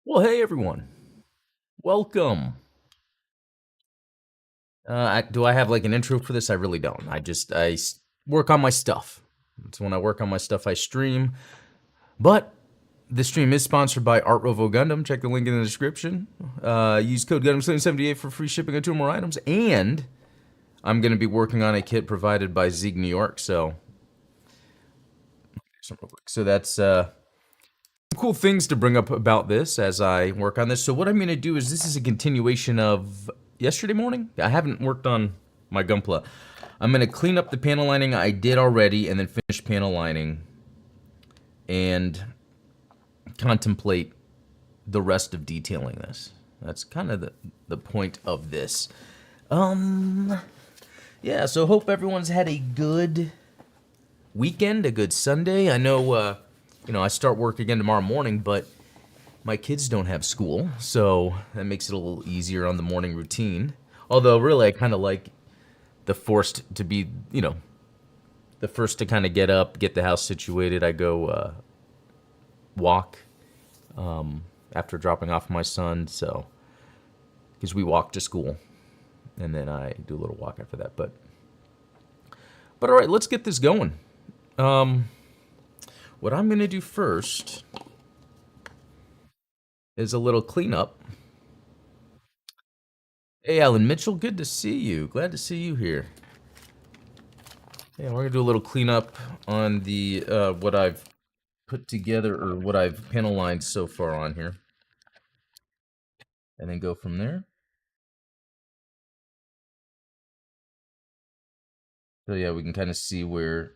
Well, hey everyone, welcome. Do I have like an intro for this? I really don't. Work on my stuff. It's when I work on my stuff I stream. But this stream is sponsored by Artrovo Gundam. Check the link in the description. Use code Gundam778 for free shipping on 2 more items. And I'm going to be working on a kit provided by Zeeg New York. So that's some cool things to bring up about this as I work on this. So what I'm going to do is this is a continuation of yesterday morning. I haven't worked on my Gunpla. I'm going to clean up the panel lining I did already and then finish panel lining and contemplate the rest of detailing this. That's kind of the point of this. Yeah, so hope everyone's had a good weekend, a good Sunday. I know, I start work again tomorrow morning, but my kids don't have school, so that makes it a little easier on the morning routine. Although, really, I kind of like the forced to be, the first to kind of get up, get the house situated. I go walk after dropping off my son, so because we walk to school, and then I do a little walk after that. But all right, let's get this going. What I'm gonna do first is a little cleanup. Hey, Alan Mitchell, good to see you. Glad to see you here. Yeah, we're gonna do a little cleanup on the what I've put together or what I've panel lined so far on here, and then go from there. So yeah, we can kind of see where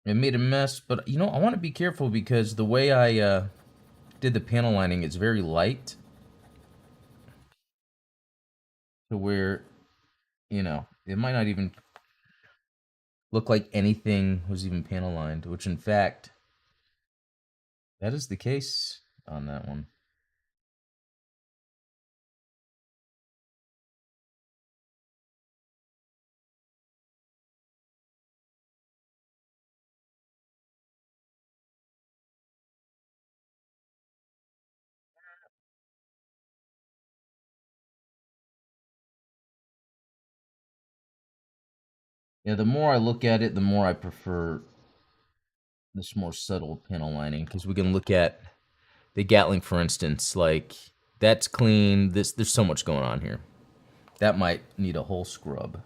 it made a mess, but I want to be careful because the way I did the panel lining, it's very light, to where it might not even look like anything was even panel lined, which in fact that is the case on that one. Yeah, the more I look at it, the more I prefer this more subtle panel lining, because we can look at the Gatling, for instance, like that's clean. There's so much going on here. That might need a whole scrub.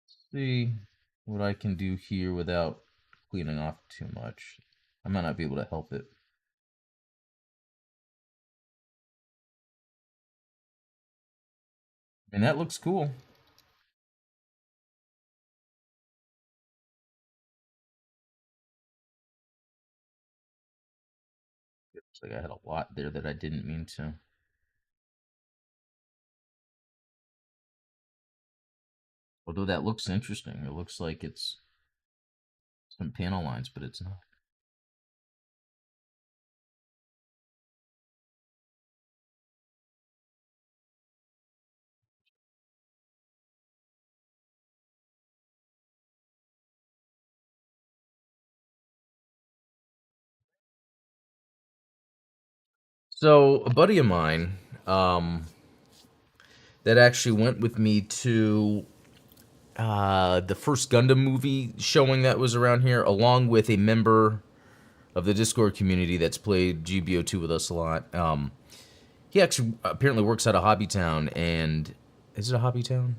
Let's see what I can do here without cleaning off too much. I might not be able to help it. And that looks cool. Looks like I had a lot there that I didn't mean to. Although that looks interesting. It looks like it's some panel lines, but it's not. So a buddy of mine, that actually went with me to the first Gundam movie showing that was around here, along with a member of the Discord community that's played GBO2 with us a lot. He actually apparently works out of Hobbytown, and is it a hobby town?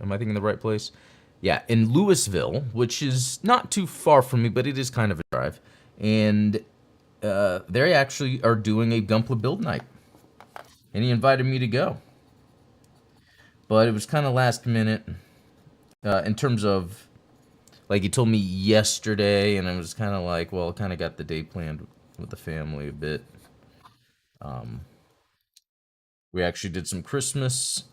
Am I thinking the right place? Yeah, in Louisville, which is not too far from me, but it is kind of a drive. And they actually are doing a Gunpla build night, and he invited me to go. But it was kind of last minute in terms of, like, he told me yesterday, and I was kind of like, well, kind of got the day planned with the family a bit. We actually did some Christmas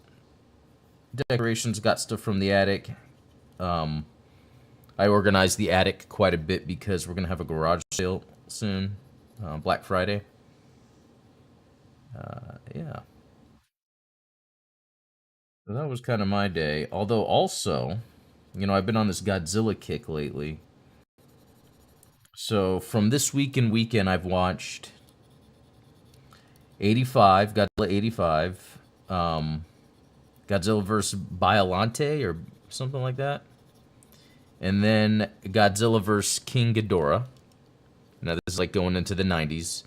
decorations, got stuff from the attic. I organized the attic quite a bit because we're gonna have a garage sale soon, Black Friday. Yeah, so that was kind of my day. Although also, I've been on this Godzilla kick lately. So from this weekend, I've watched 85, Godzilla 85, Godzilla vs. Biollante or something like that, and then Godzilla vs. King Ghidorah. Now this is like going into the 90s.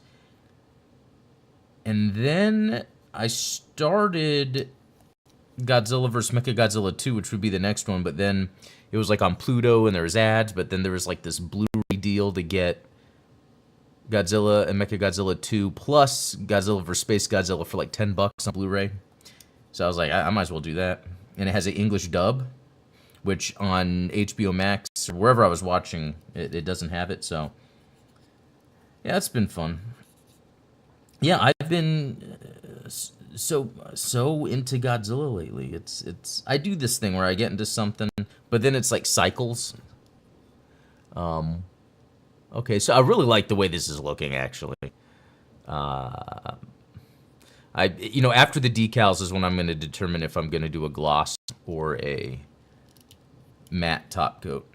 And then I started Godzilla vs. Mechagodzilla 2, which would be the next one, but then it was like on Pluto and there was ads, but then there was like this Blu-ray deal to get Godzilla and Mechagodzilla 2 plus Godzilla vs. Space Godzilla for like $10 on Blu-ray. So I was like, I might as well do that. And it has an English dub, which on HBO Max or wherever I was watching, it doesn't have it. So yeah, it's been fun. Yeah, I've been so into Godzilla lately. It's I do this thing where I get into something, but then it's like cycles. Okay, so I really like the way this is looking actually. After the decals is when I'm going to determine if I'm going to do a gloss or a matte top coat.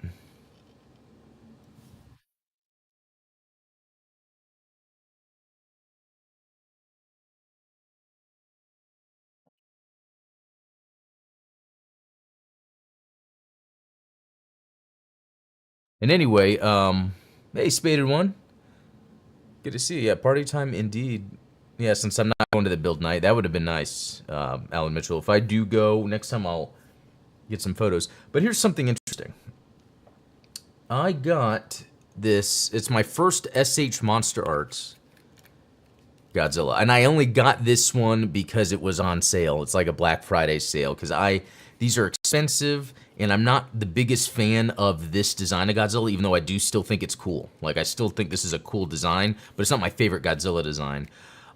And anyway, hey, Spaded One, good to see you. Yeah, party time indeed. Yeah, since I'm not going to the build night, that would have been nice, Alan Mitchell. If I do go next time, I'll get some photos. But here's something interesting. I got this. It's my first SH Monster Arts Godzilla, and I only got this one because it was on sale. It's like a Black Friday sale because these are expensive, and I'm not the biggest fan of this design of Godzilla, even though I do still think it's cool. Like, I still think this is a cool design, but it's not my favorite Godzilla design.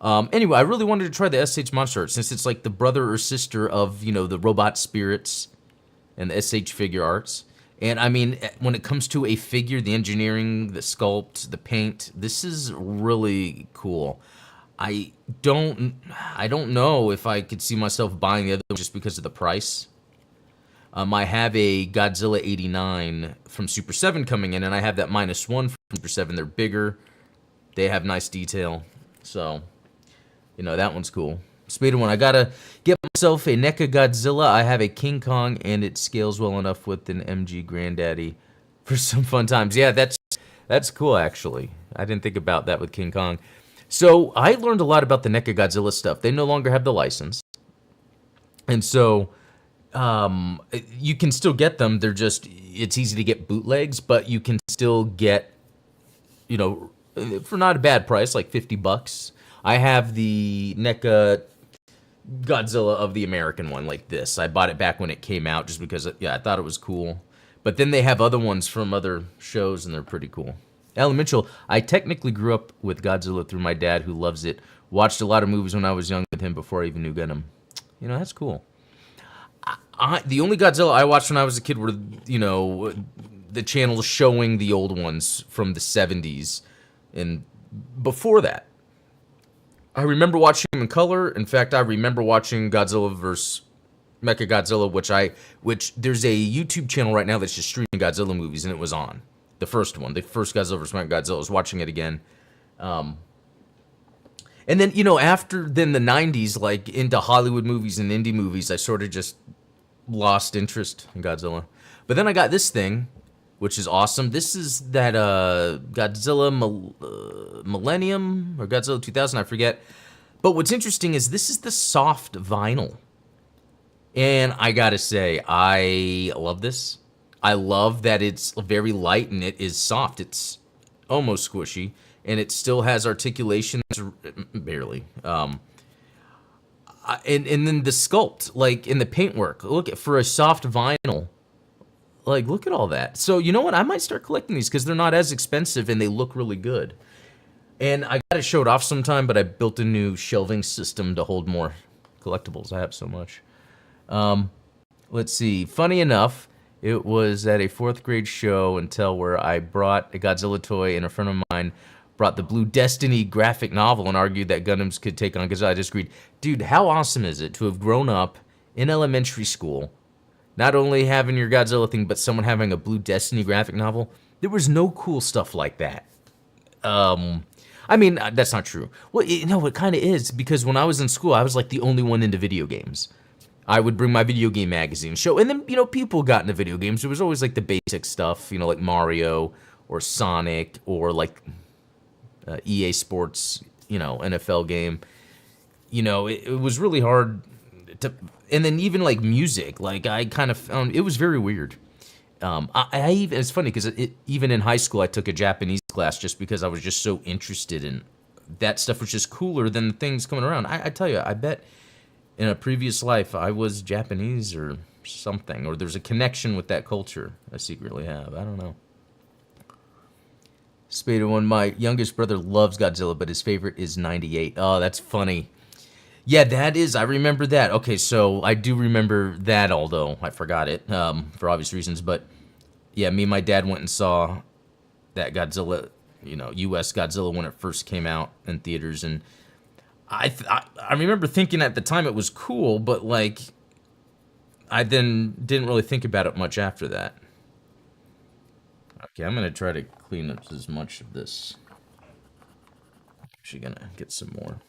Anyway, I really wanted to try the SH Monster Art since it's like the brother or sister of, the Robot Spirits and the SH Figure Arts. And I mean, when it comes to a figure, the engineering, the sculpt, the paint, this is really cool. I don't know if I could see myself buying the other one just because of the price. I have a Godzilla 89 from Super 7 coming in, and I have that -1 from Super 7. They're bigger. They have nice detail. So, that one's cool. Spaded One, I gotta get myself a NECA Godzilla. I have a King Kong, and it scales well enough with an MG Granddaddy for some fun times. Yeah, that's cool, actually. I didn't think about that with King Kong. So, I learned a lot about the NECA Godzilla stuff. They no longer have the license. And so, you can still get them. It's easy to get bootlegs, but you can still get, for not a bad price, like $50. I have the NECA Godzilla of the American one, like this. I bought it back when it came out just because, I thought it was cool. But then they have other ones from other shows, and they're pretty cool. Alan Mitchell, I technically grew up with Godzilla through my dad, who loves it. Watched a lot of movies when I was young with him before I even knew Gundam. That's cool. The only Godzilla I watched when I was a kid were, the channels showing the old ones from the 70s. And before that, I remember watching them in color. In fact, I remember watching Godzilla vs. Mechagodzilla, which there's a YouTube channel right now that's just streaming Godzilla movies, and it was on. The first one, the first Godzilla vs. Mechagodzilla. I was watching it again. And then, after the 90s, like, into Hollywood movies and indie movies, I sort of just lost interest in Godzilla. But then I got this thing, which is awesome. This is that Godzilla Millennium or Godzilla 2000, I forget. But what's interesting is this is the soft vinyl. And I gotta say, I love this. I love that it's very light and it is soft. It's almost squishy, and it still has articulation, barely. And then the sculpt, like in the paintwork, look at for a soft vinyl. Like, look at all that. So you know what? I might start collecting these because they're not as expensive and they look really good. And I gotta show it off sometime, but I built a new shelving system to hold more collectibles. I have so much. Let's see. Funny enough, it was at a fourth grade show and tell where I brought a Godzilla toy and a friend of mine brought the Blue Destiny graphic novel and argued that Gundams could take on Godzilla. I just agreed. Dude, how awesome is it to have grown up in elementary school, not only having your Godzilla thing, but someone having a Blue Destiny graphic novel? There was no cool stuff like that. I mean, that's not true. Well, no, it kind of is, because when I was in school, I was like the only one into video games. I would bring my video game magazine show, and then, people got into video games. It was always like the basic stuff, like Mario or Sonic or like EA Sports, NFL game. It was really hard to, and then even like music, like I kind of found it was very weird. I even, it's funny because even in high school I took a Japanese class just because I was just so interested in that stuff, was just cooler than the things coming around. I tell you, I bet in a previous life I was Japanese or something, or there's a connection with that culture I secretly have. I don't know. Spada one, my youngest brother loves Godzilla, but his favorite is 98. Oh, that's funny. Yeah, that is. I remember that. Okay, so I do remember that, although I forgot it for obvious reasons. But yeah, me and my dad went and saw that Godzilla, U.S. Godzilla when it first came out in theaters, and I remember thinking at the time it was cool, but like I then didn't really think about it much after that. Okay, I'm gonna try to clean up as much of this. Actually, gonna get some more.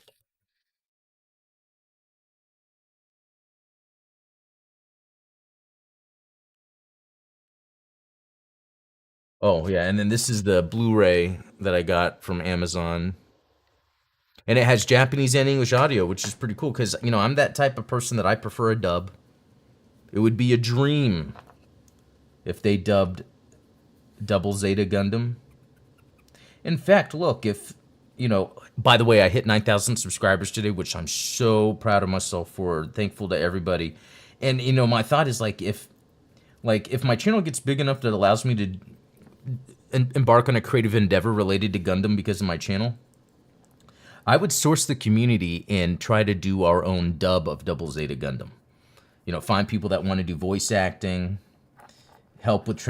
Oh yeah, and then this is the Blu-ray that I got from Amazon, and it has Japanese and English audio, which is pretty cool because I'm that type of person that I prefer a dub. It would be a dream if they dubbed Double Zeta Gundam. In fact, look, if by the way, I hit 9,000 subscribers today, which I'm so proud of myself for. Thankful to everybody, and my thought is like if my channel gets big enough that allows me to embark on a creative endeavor related to Gundam because of my channel, I would source the community and try to do our own dub of Double Zeta Gundam. Find people that want to do voice acting, help with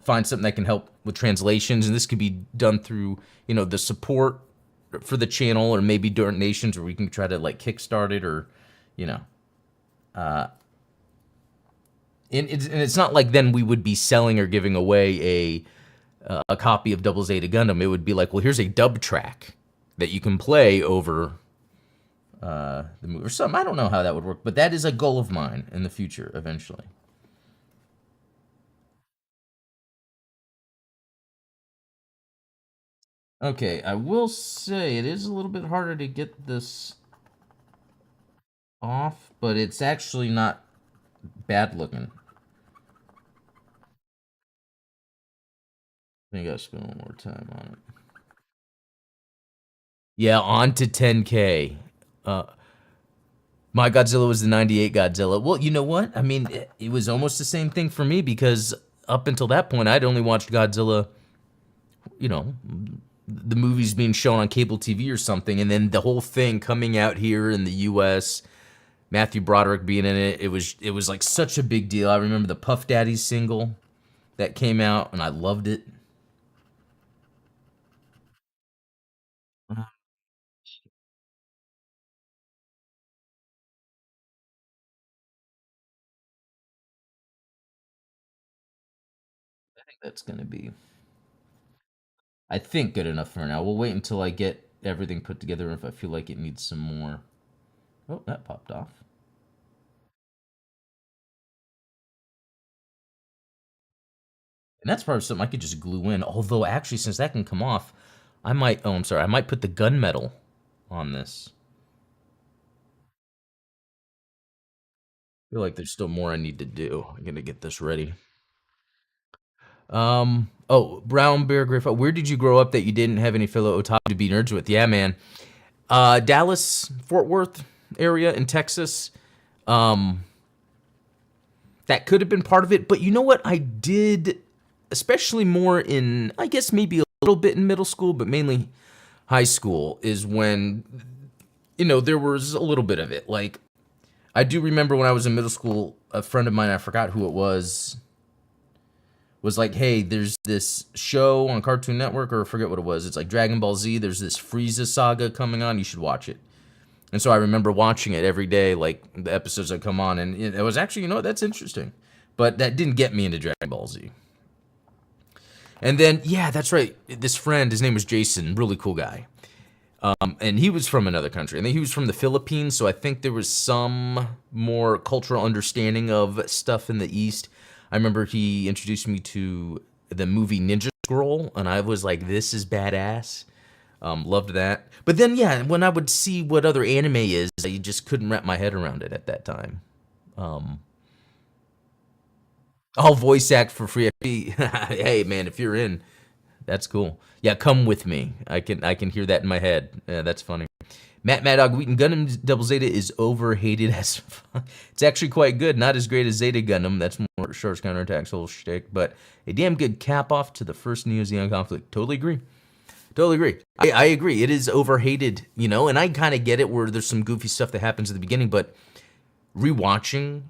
find something that can help with translations, and this could be done through the support for the channel, or maybe donations, or we can try to like kickstart it, or you know and it's not like then we would be selling or giving away a copy of Double Zeta Gundam. It would be like, well, here's a dub track that you can play over the movie or something. I don't know how that would work, but that is a goal of mine in the future eventually. Okay, I will say it is a little bit harder to get this off, but it's actually not bad looking. I think I gotta spend one more time on it. Yeah, on to 10K. Uh, my Godzilla was the 98 Godzilla. Well, you know what? I mean, it was almost the same thing for me because up until that point, I'd only watched Godzilla, you know, the movies being shown on cable TV or something, and then the whole thing coming out here in the U.S., Matthew Broderick being in it, it was like such a big deal. I remember the Puff Daddy single that came out, and I loved it. I think that's gonna be, I think, good enough for now. We'll wait until I get everything put together if I feel like it needs some more. Oh, that popped off. And that's probably something I could just glue in. Although, actually, since that can come off, I might, oh, I'm sorry, I might put the gunmetal on this. feel like there's still more I need to do. I'm gonna get this ready. Oh, Brown Bear Griff. Where did you grow up that you didn't have any fellow otaku to be nerds with? Yeah, man. Dallas, Fort Worth area in Texas. Um, that could have been part of it, but you know what? I did, especially more in, I guess maybe a little bit in middle school, but mainly high school is when, there was a little bit of it. Like, I do remember when I was in middle school, a friend of mine, I forgot who it was like, hey, there's this show on Cartoon Network, or I forget what it was. It's like Dragon Ball Z. There's this Frieza saga coming on. You should watch it. And so I remember watching it every day, like the episodes that come on. And it was actually, that's interesting. But that didn't get me into Dragon Ball Z. And then, yeah, that's right. This friend, his name was Jason, really cool guy. And he was from another country. I think he was from the Philippines, so I think there was some more cultural understanding of stuff in the East. I remember he introduced me to the movie Ninja Scroll, and I was like, this is badass. Loved that. But then, yeah, when I would see what other anime is, I just couldn't wrap my head around it at that time. Um, I'll voice act for free. Hey, man, if you're in, that's cool. Yeah, come with me. I can hear that in my head. Yeah, that's funny. Matt Mad Dog Wheaton Gundam Double Zeta is overhated as fuck. It's actually quite good. Not as great as Zeta Gundam. That's more Shark's counterattacks whole shtick, but a damn good cap off to the first Neo Zeon conflict. Totally agree. Totally agree. I agree. It is overhated, and I kind of get it where there's some goofy stuff that happens at the beginning, but rewatching,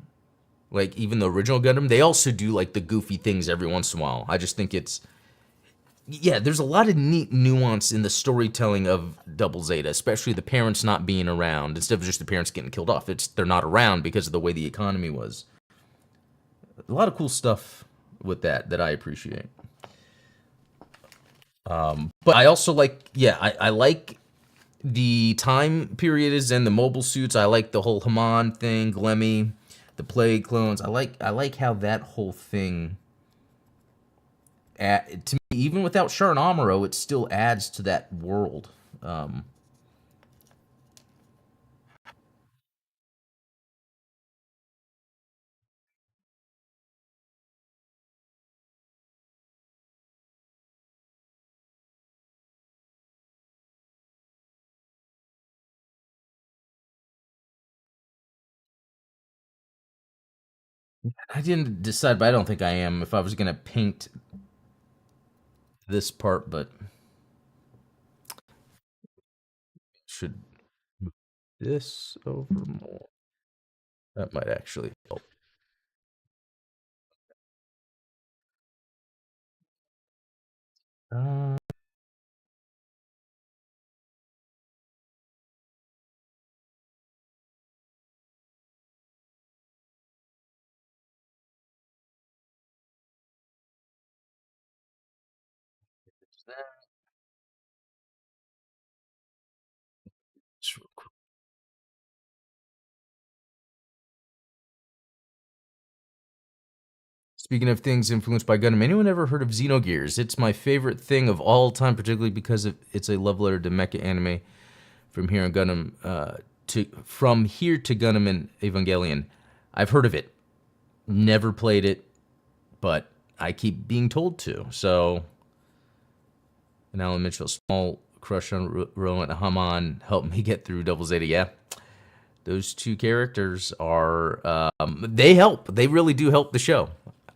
like even the original Gundam, they also do like the goofy things every once in a while. I just think yeah, there's a lot of neat nuance in the storytelling of Double Zeta, especially the parents not being around instead of just the parents getting killed off. It's they're not around because of the way the economy was. A lot of cool stuff with that I appreciate. But I also like, yeah, I like the time period is in the mobile suits. I like the whole Haman thing, Glemmy, the plague clones. I like how that whole thing to me, even without Sharon Amuro, it still adds to that world. Um, I didn't decide, but I don't think I am. If I was gonna paint this part, but should move this over more. That might actually help. Uh, Speaking of things influenced by Gundam, anyone ever heard of Xenogears? It's my favorite thing of all time, particularly because it's a love letter to mecha anime from here in Gundam from here to Gundam and Evangelion. I've heard of it, never played it, but I keep being told to. So, and Alan Mitchell, small crush on Rowan Haman, helped me get through Double Zeta. Yeah, those two characters are they help. They really do help the show.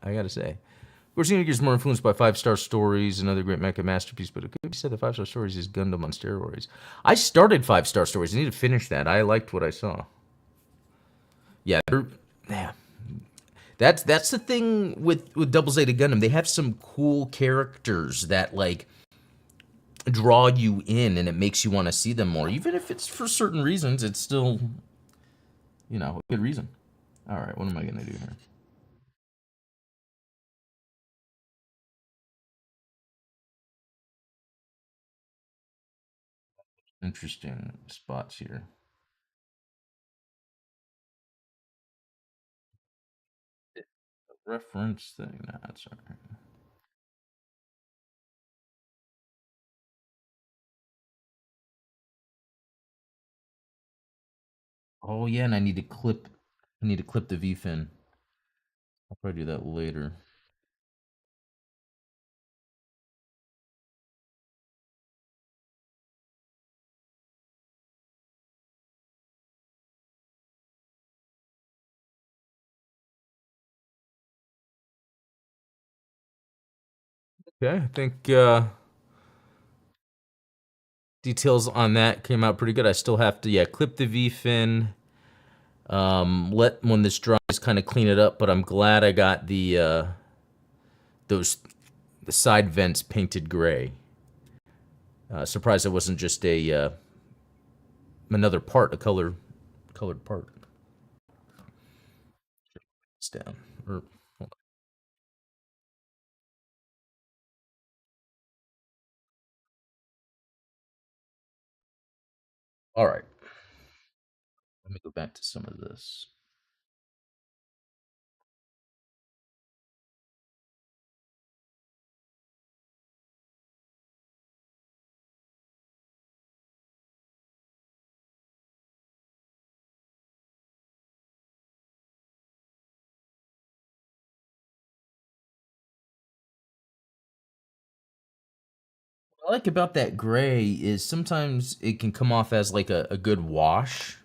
I gotta say. Of course, Xenogears is more influenced by five-star stories, another great mecha masterpiece, but it could be said that five-star stories is Gundam on steroids. I started five-star stories. I need to finish that. I liked what I saw. Yeah, yeah. That's the thing with Double Zeta Gundam. They have some cool characters that like draw you in, and it makes you want to see them more, even if it's for certain reasons. It's still, a good reason. All right, what am I gonna do here? Interesting spots here. Reference thing. Nah, that's all right. Oh yeah, and I need to clip. I need to clip the V fin. I'll probably do that later. Okay, I think details on that came out pretty good. I still have to, yeah, clip the V fin. Let when this dries, kind of clean it up. But I'm glad I got those the side vents painted gray. Surprised it wasn't just a another part, a colored part. It's down. Or, all right, let me go back to some of this. What I like about that gray is sometimes it can come off as like a good wash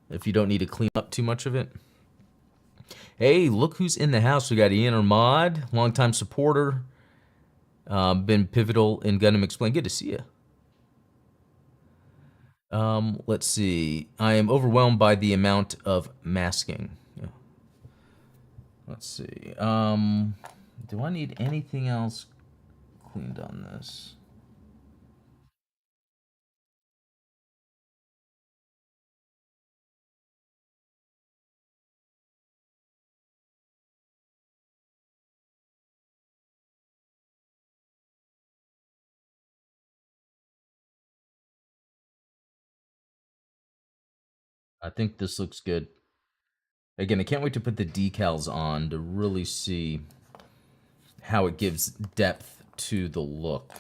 if you don't need to clean up too much of it. Hey, look who's in the house. We got Ian or Mod, longtime supporter, been pivotal in Gundam Explain. Good to see you. Let's see. I am overwhelmed by the amount of masking. Yeah. Let's see. Do I need anything else cleaned on this? I think this looks good. Again, I can't wait to put the decals on to really see how it gives depth to the look.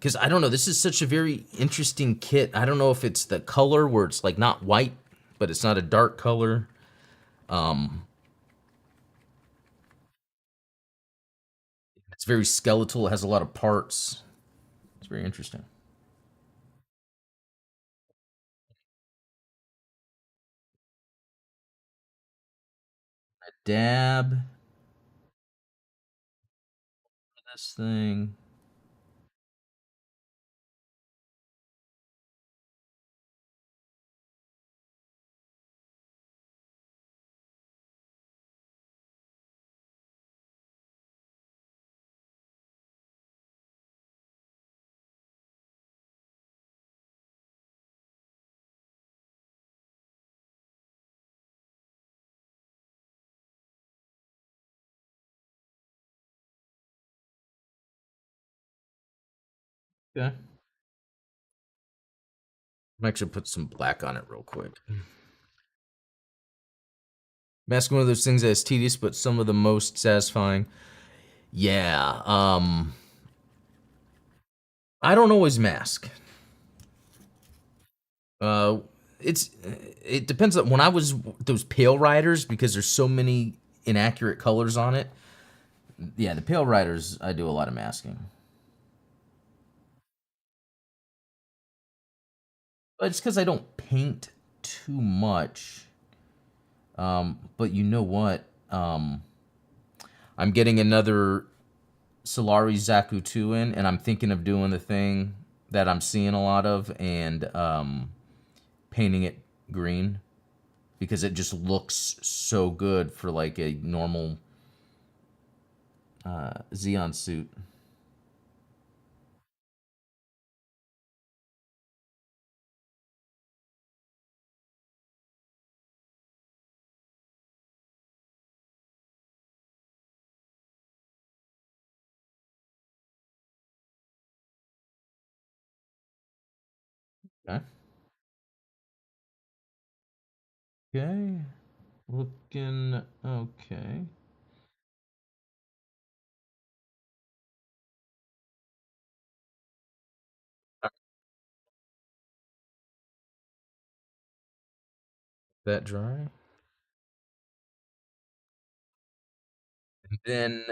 Because I don't know, this is such a very interesting kit. I don't know if it's the color where it's like not white, but it's not a dark color. It's very skeletal. It has a lot of parts. It's very interesting. Dab this thing. Okay. I'm actually put some black on it real quick. Masking one of those things that is tedious, but some of the most satisfying. Yeah. I don't always mask. Uh, it's it depends on when I was those pale riders because there's so many inaccurate colors on it. Yeah, the pale riders I do a lot of masking, but it's because I don't paint too much. But you know what? I'm getting another Solari Zaku 2 in, and I'm thinking of doing the thing that I'm seeing a lot of and painting it green because it just looks so good for like a normal Xeon suit. Okay. Okay. Looking okay. That dry? Then,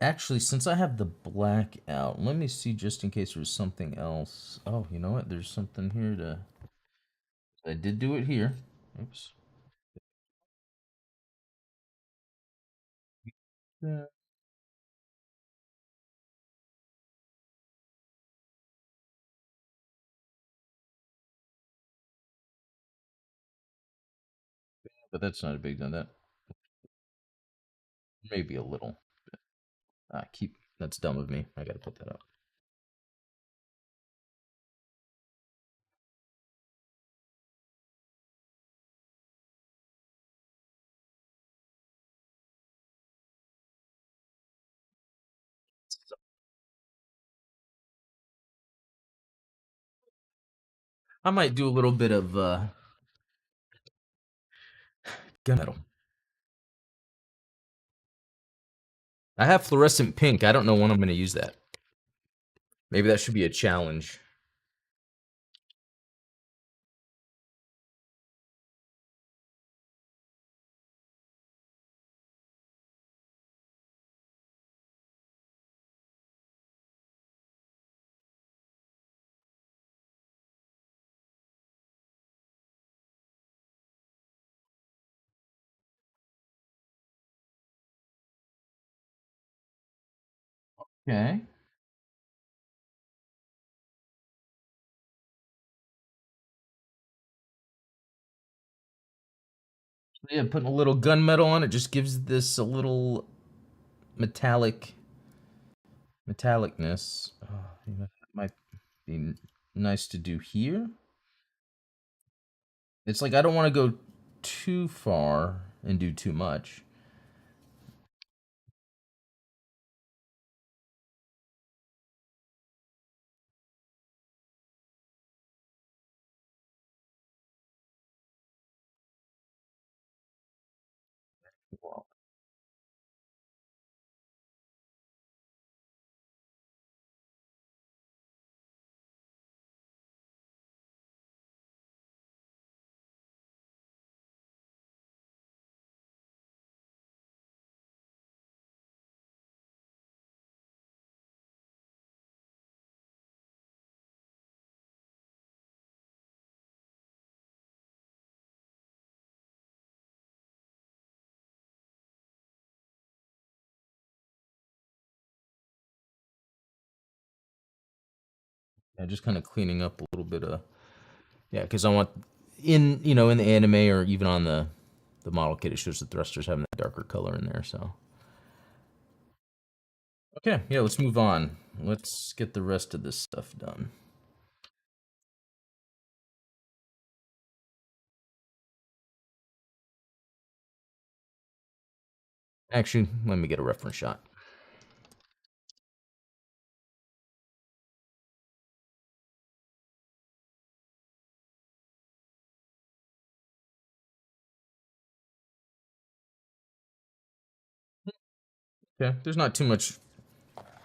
actually, since I have the black out, let me see just in case there's something else. Oh, you know what? There's something here to. I did do it here. Oops. Yeah. But that's not a big deal. That maybe a little. Keep. That's dumb of me. I gotta put that up. I might do a little bit of gunmetal. I have fluorescent pink. I don't know when I'm gonna use that. Maybe that should be a challenge. Okay. Yeah, putting a little gunmetal on it just gives this a little metallic metallicness. You know, that might be nice to do here. It's like I don't want to go too far and do too much. Well, yeah, just kind of cleaning up a little bit of yeah, because I want in the anime or even on the model kit, it shows the thrusters having that darker color in there. So okay, yeah, let's move on. Let's get the rest of this stuff done. Actually, let me get a reference shot. Okay, there's not too much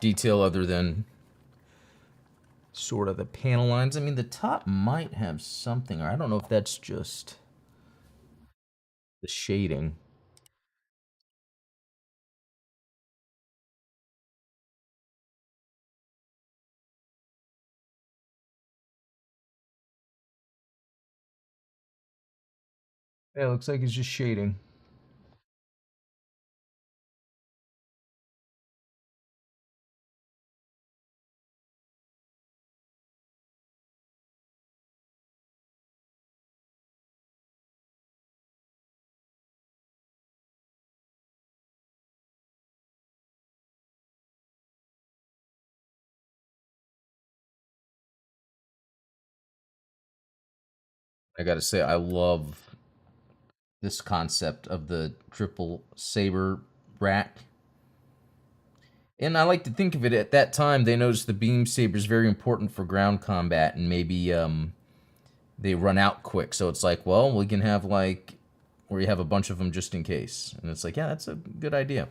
detail other than sort of the panel lines. I mean, the top might have something, or I don't know if that's just the shading. Yeah, it looks like it's just shading. I gotta say, I love this concept of the triple saber rack. And I like to think of it at that time, they noticed the beam saber is very important for ground combat, and maybe they run out quick. So it's like, well, we can have like, where you have a bunch of them just in case. And it's like, yeah, that's a good idea.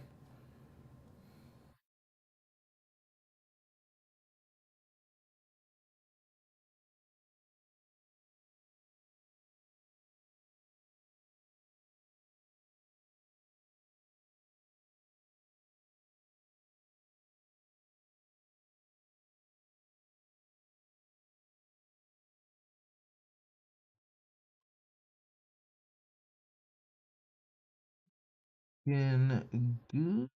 good.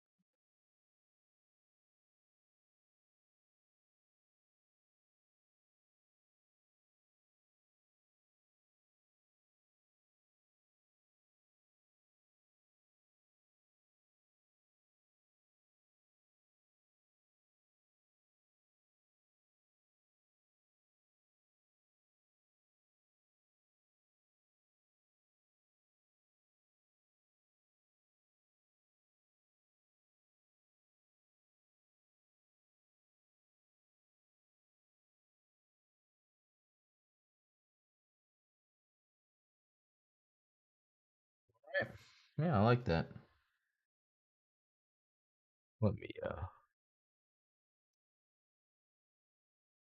Yeah, I like that. Let me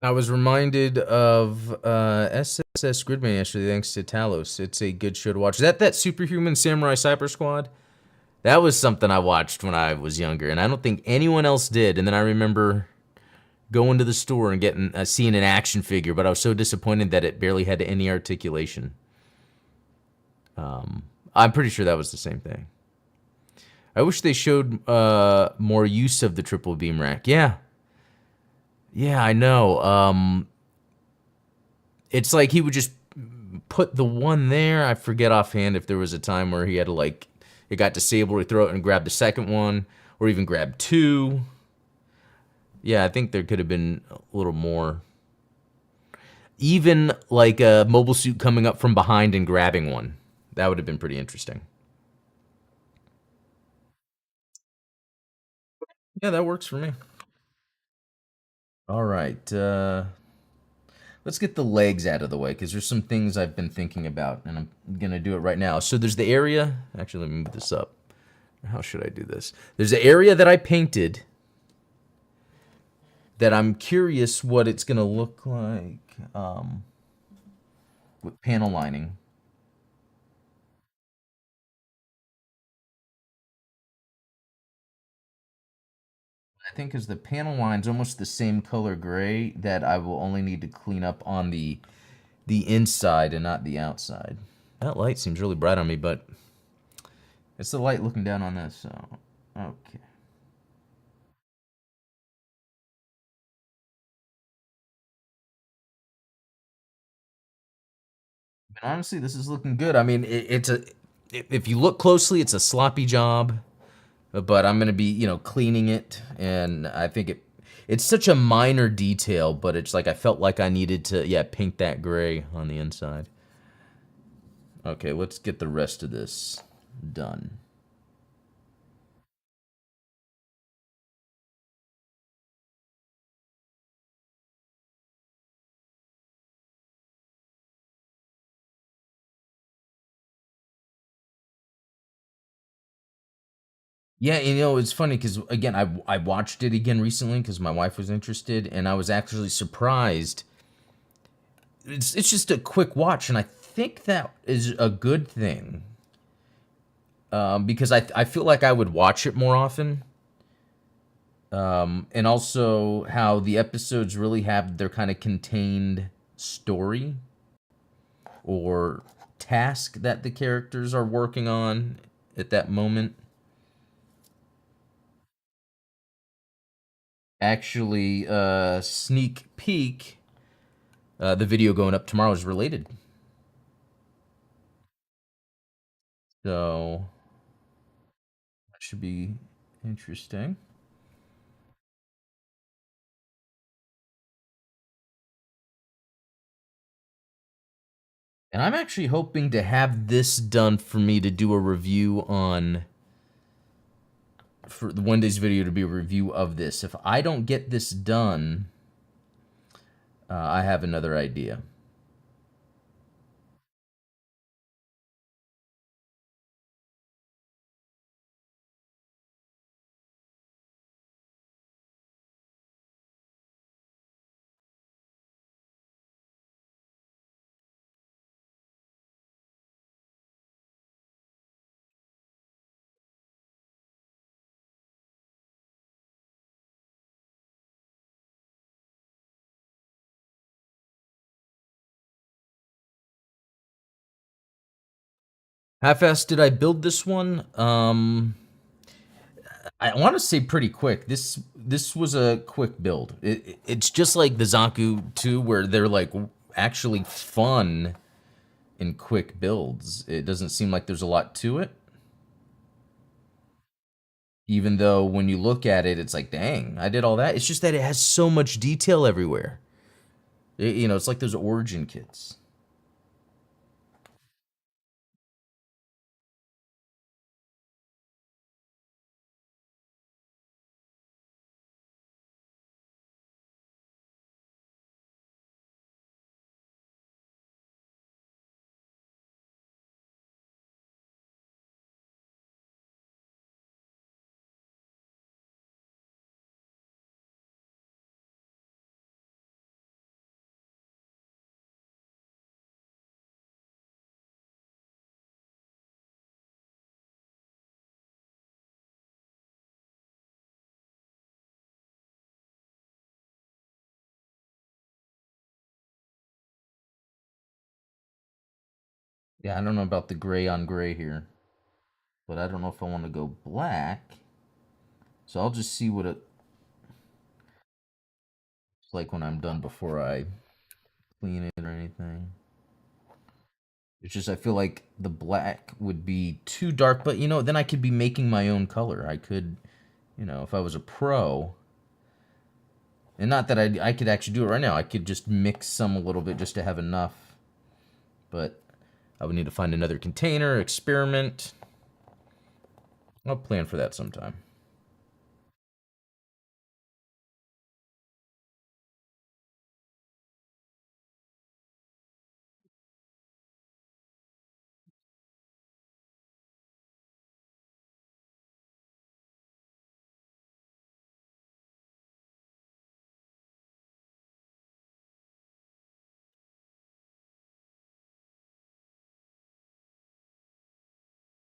I was reminded of SSS Gridman yesterday, thanks to Talos. It's a good show to watch. Is that Superhuman Samurai Cyber Squad? That was something I watched when I was younger, and I don't think anyone else did. And then I remember going to the store and getting seeing an action figure, but I was so disappointed that it barely had any articulation. I'm pretty sure that was the same thing. I wish they showed more use of the triple beam rack. Yeah, yeah, I know. It's like he would just put the one there. I forget offhand if there was a time where he had to like it got disabled, he throw it and grab the second one, or even grab two. Yeah, I think there could have been a little more. Even like a mobile suit coming up from behind and grabbing one. That would have been pretty interesting. Yeah, that works for me. All right. Let's get the legs out of the way because there's some things I've been thinking about, and I'm going to do it right now. So there's the area. Actually, let me move this up. How should I do this? There's the area that I painted that I'm curious what it's going to look like with panel lining. I think as the panel line's almost the same color gray that I will only need to clean up on the inside and not the outside. That light seems really bright on me, but it's the light looking down on this, so okay. But honestly, this is looking good. I mean, if you look closely, it's a sloppy job, but I'm gonna be cleaning it, and I think it's such a minor detail, but it's like I felt like I needed to paint that gray on the inside. Okay, let's get the rest of this done. Yeah, and it's funny because again, I watched it again recently because my wife was interested, and I was actually surprised. It's just a quick watch, and I think that is a good thing because I feel like I would watch it more often, and also how the episodes really have their kind of contained story or task that the characters are working on at that moment. Actually, sneak peek. The video going up tomorrow is related. So that should be interesting. And I'm actually hoping to have this done for me to do a review on for the one day's video to be a review of this. If I don't get this done, I have another idea. How fast did I build this one? I want to say pretty quick. This was a quick build. It's just like the Zaku 2, where they're like actually fun in quick builds. It doesn't seem like there's a lot to it, even though when you look at it, it's like, dang, I did all that. It's just that it has so much detail everywhere. It's like those origin kits. Yeah, I don't know about the gray on gray here, but I don't know if I want to go black. So I'll just see what it's like when I'm done before I clean it or anything. It's just I feel like the black would be too dark, but then I could be making my own color. I could, if I was a pro, and not that I could actually do it right now. I could just mix some a little bit just to have enough. But I would need to find another container, experiment. I'll plan for that sometime.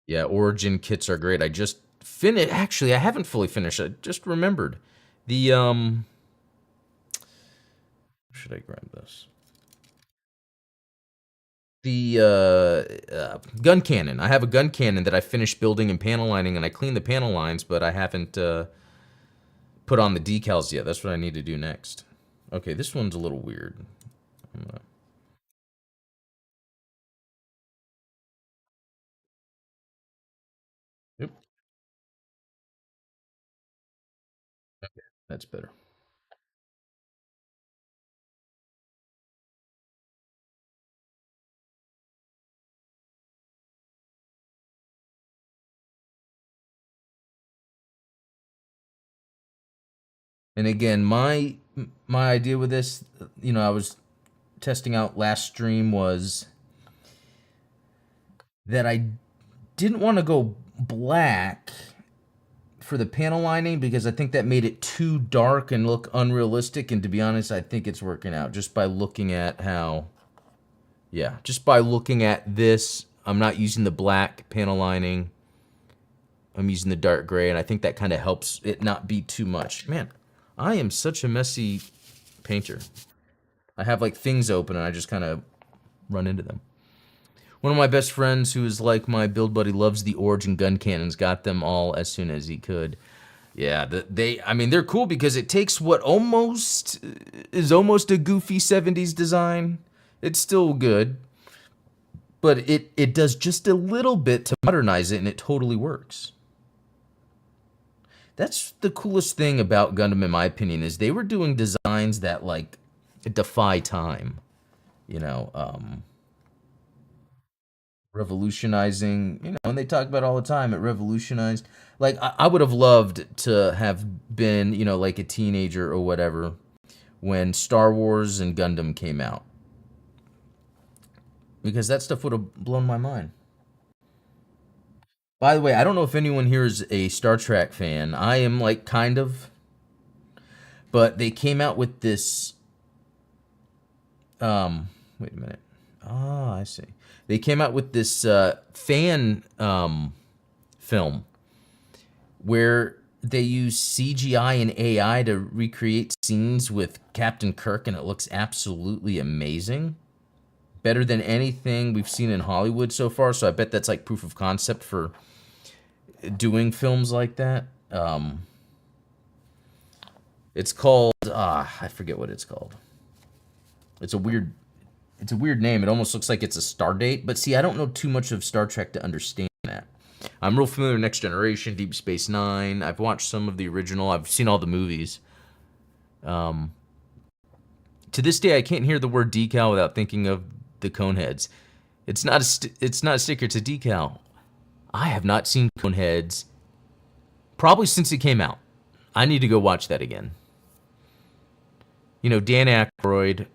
Yeah, Origin kits are great. I just finished. Actually, I haven't fully finished. I just remembered the Should I grab this? The gun cannon. I have a gun cannon that I finished building and panel lining, and I cleaned the panel lines, but I haven't put on the decals yet. That's what I need to do next. Okay, this one's a little weird. Yep, that's better. And again, my idea with this, I was testing out last stream was that I didn't want to go black for the panel lining because I think that made it too dark and look unrealistic. And to be honest, I think it's working out just by looking at just by looking at this. I'm not using the black panel lining. I'm using the dark gray, and I think that kind of helps it not be too much. Man, I am such a messy painter. I have like things open and I just kind of run into them. One of my best friends, who is like my build buddy, loves the Origin gun cannons. Got them all as soon as he could. Yeah, I mean, they're cool because it takes what almost is almost a goofy '70s design. It's still good, but it does just a little bit to modernize it, and it totally works. That's the coolest thing about Gundam, in my opinion, is they were doing designs that like defy time. You know, revolutionizing, and they talk about it all the time. It revolutionized. Like, I would have loved to have been, like a teenager or whatever when Star Wars and Gundam came out. Because that stuff would have blown my mind. By the way, I don't know if anyone here is a Star Trek fan. I am, like, kind of. But they came out with this. Wait a minute. Ah, I see. They came out with this fan film where they use CGI and AI to recreate scenes with Captain Kirk, and it looks absolutely amazing. better than anything we've seen in Hollywood so far. So I bet that's like proof of concept for doing films like that. It's called I forget what it's called. It's a weird name. It almost looks like it's a star date, but see, I don't know too much of Star Trek to understand that. I'm real familiar with Next Generation, Deep Space Nine. I've watched some of the original. I've seen all the movies. To this day, I can't hear the word decal without thinking of the Coneheads. It's not a sticker. It's a decal. I have not seen Coneheads probably since it came out. I need to go watch that again. You know, Dan Aykroyd,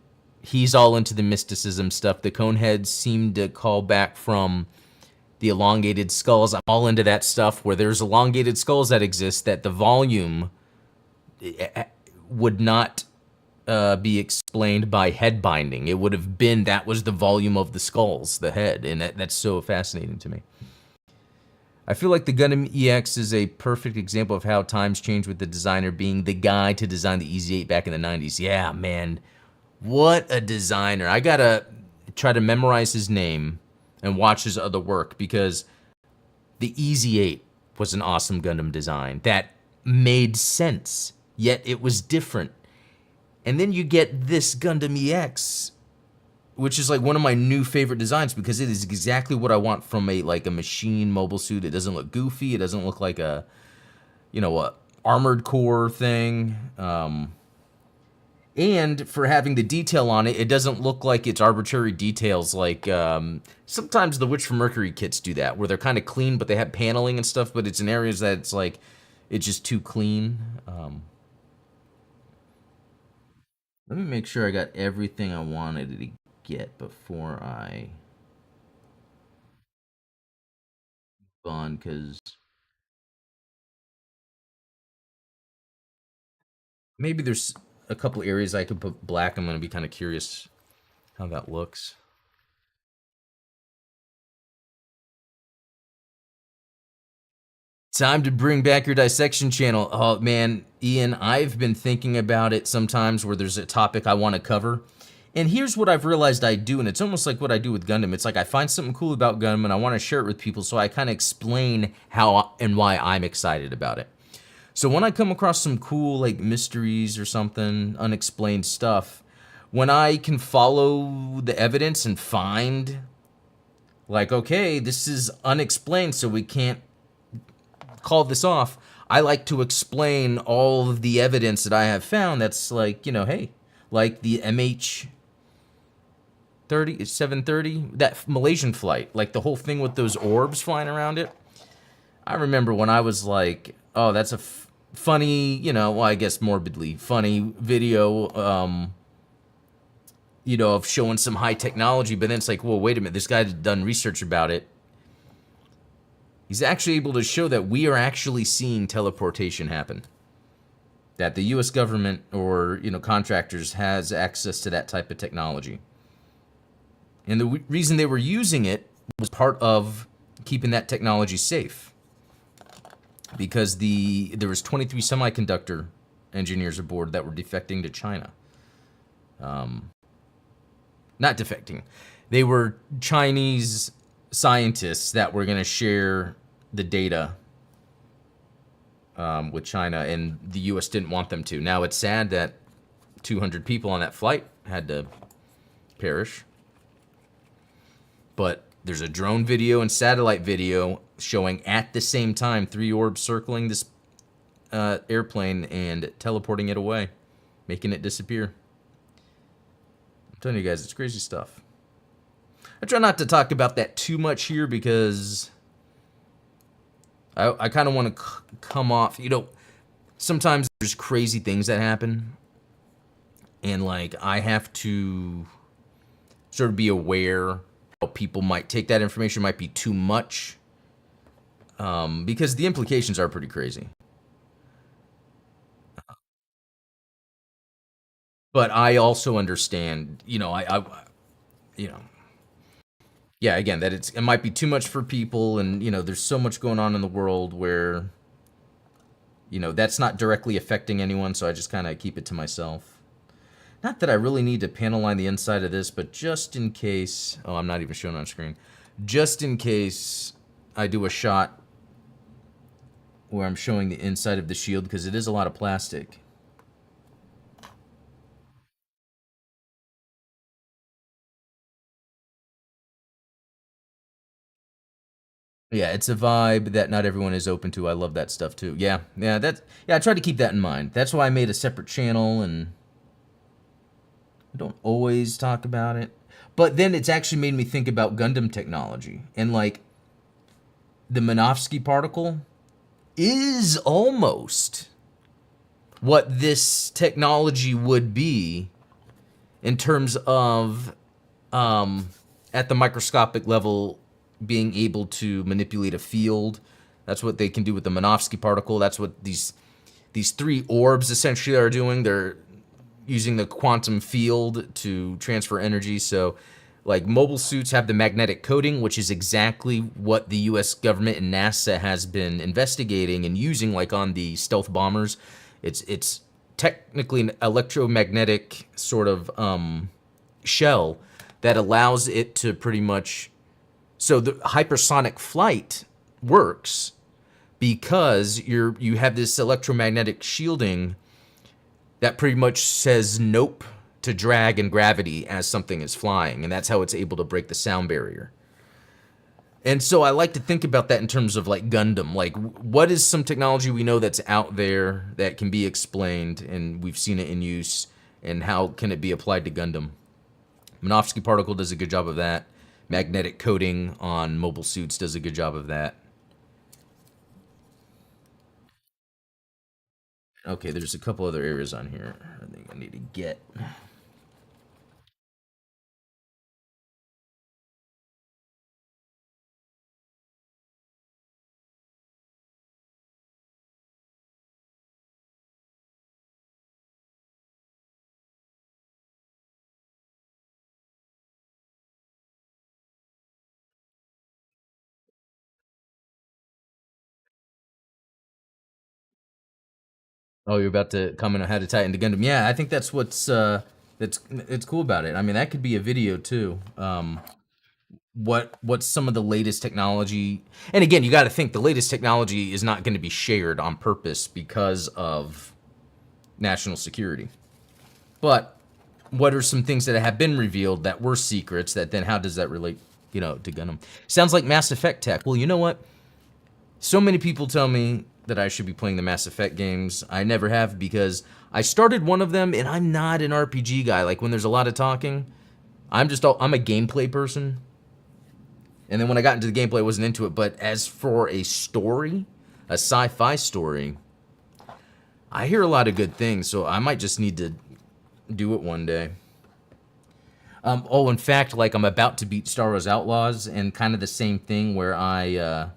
he's all into the mysticism stuff. The Coneheads seem to call back from the elongated skulls. I'm all into that stuff where there's elongated skulls that exist that the volume would not be explained by head binding. It would have been that was the volume of the skulls, the head, and that's so fascinating to me. I feel like the Gundam EX is a perfect example of how times change with the designer being the guy to design the EZ-8 back in the 90s. Yeah, man. What a designer. I gotta try to memorize his name and watch his other work because the EZ-8 was an awesome Gundam design that made sense, yet it was different. And then you get this Gundam EX, which is like one of my new favorite designs because it is exactly what I want from a machine mobile suit. It doesn't look goofy. It doesn't look like a armored core thing. And for having the detail on it, it doesn't look like it's arbitrary details. Like sometimes the Witch from Mercury kits do that, where they're kind of clean, but they have paneling and stuff. But it's in areas that it's like it's just too clean. Let me make sure I got everything I wanted to get before I move on, because maybe there's a couple areas I could put black. I'm going to be kind of curious how that looks. Time to bring back your dissection channel. Oh man, Ian, I've been thinking about it sometimes where there's a topic I want to cover. And here's what I've realized I do, and it's almost like what I do with Gundam. It's like I find something cool about Gundam and I want to share it with people, so I kind of explain how and why I'm excited about it. So when I come across some cool like mysteries or something, unexplained stuff, when I can follow the evidence and find like, okay, this is unexplained, so we can't call this off, I like to explain all of the evidence that I have found that's like, hey, like the MH730, that Malaysian flight, like the whole thing with those orbs flying around it. I remember when I was like, oh, that's a funny, well, I guess morbidly funny video, of showing some high technology, but then it's like, well, wait a minute, this guy had done research about it. He's actually able to show that we are actually seeing teleportation happen. That the U.S. government or, contractors has access to that type of technology. And the reason they were using it was part of keeping that technology safe. Because there was 23 semiconductor engineers aboard that were defecting to China. Not defecting. They were Chinese scientists that were going to share the data with China, and the U.S. didn't want them to. Now, it's sad that 200 people on that flight had to perish. But there's a drone video and satellite video showing at the same time 3 orbs circling this airplane and teleporting it away, making it disappear. I'm telling you guys, it's crazy stuff. I try not to talk about that too much here because I kind of want to come off, sometimes there's crazy things that happen, and like I have to sort of be aware how people might take that information, might be too much, because the implications are pretty crazy. But I also understand, yeah, again, that it might be too much for people, and there's so much going on in the world where that's not directly affecting anyone, so I just kind of keep it to myself. Not that I really need to panel line the inside of this, but just in case... Oh, I'm not even showing on screen. Just in case I do a shot where I'm showing the inside of the shield, because it is a lot of plastic. Yeah, it's a vibe that not everyone is open to. I love that stuff too. Yeah, I tried to keep that in mind. That's why I made a separate channel, and I don't always talk about it. But then it's actually made me think about Gundam technology. And like the Minovsky particle is almost what this technology would be in terms of at the microscopic level being able to manipulate a field. That's what they can do with the Minovsky particle. That's what these three orbs essentially are doing. They're using the quantum field to transfer energy. So like mobile suits have the magnetic coating, which is exactly what the US government and NASA has been investigating and using, like on the stealth bombers. It's technically an electromagnetic sort of shell that allows it to pretty much... So the hypersonic flight works because you have this electromagnetic shielding that pretty much says nope to drag and gravity as something is flying, and that's how it's able to break the sound barrier. And so I like to think about that in terms of like Gundam. Like, what is some technology we know that's out there that can be explained and we've seen it in use, and how can it be applied to Gundam? Minovsky particle does a good job of that. Magnetic coating on mobile suits does a good job of that. Okay, there's a couple other areas on here I think I need to get. Oh, you're about to comment on how to tie it into Gundam. Yeah, I think that's that's it's cool about it. I mean, that could be a video too. What's some of the latest technology? And again, you got to think the latest technology is not going to be shared on purpose because of national security. But what are some things that have been revealed that were secrets that then how does that relate, to Gundam? Sounds like Mass Effect tech. Well, you know what? So many people tell me that I should be playing the Mass Effect games. I never have because I started one of them and I'm not an RPG guy. Like when there's a lot of talking, I'm a gameplay person. And then when I got into the gameplay, I wasn't into it. But as for a story, a sci-fi story, I hear a lot of good things. So I might just need to do it one day. In fact, like I'm about to beat Star Wars Outlaws, and kind of the same thing where I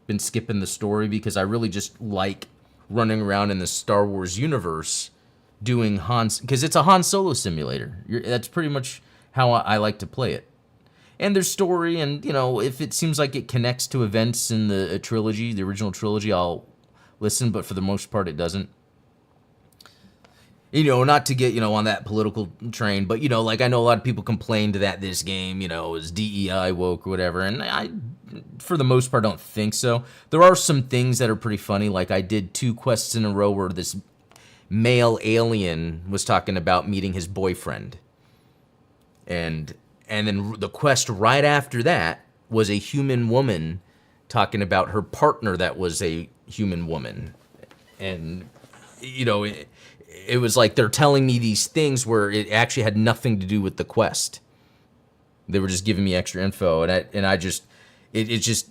been skipping the story because I really just like running around in the Star Wars universe doing because it's a Han Solo simulator. That's pretty much how I like to play it. And there's story, and if it seems like it connects to events in the trilogy, the original trilogy, I'll listen. But for the most part, it doesn't. Not to get, on that political train, but, like I know a lot of people complained that this game, is DEI woke or whatever, and I, for the most part, don't think so. There are some things that are pretty funny, like I did 2 quests in a row where this male alien was talking about meeting his boyfriend. And then the quest right after that was a human woman talking about her partner that was a human woman. And, it was like they're telling me these things where it actually had nothing to do with the quest. They were just giving me extra info, and I just, it just,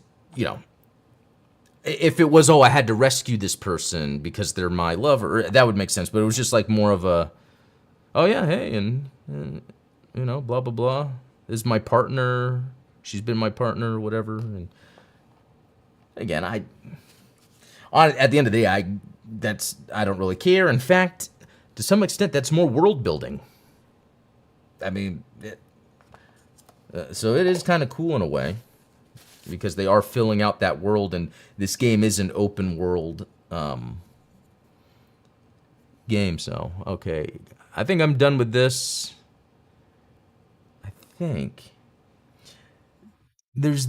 if it was, I had to rescue this person because they're my lover, that would make sense. But it was just like more of a, oh yeah, hey, and blah blah blah. This is my partner. She's been my partner, or whatever. And again, at the end of the day, I don't really care. In fact, to some extent, that's more world building. I mean, so it is kind of cool in a way because they are filling out that world, and this game is an open world game. So okay, I think I'm done with this. I think there's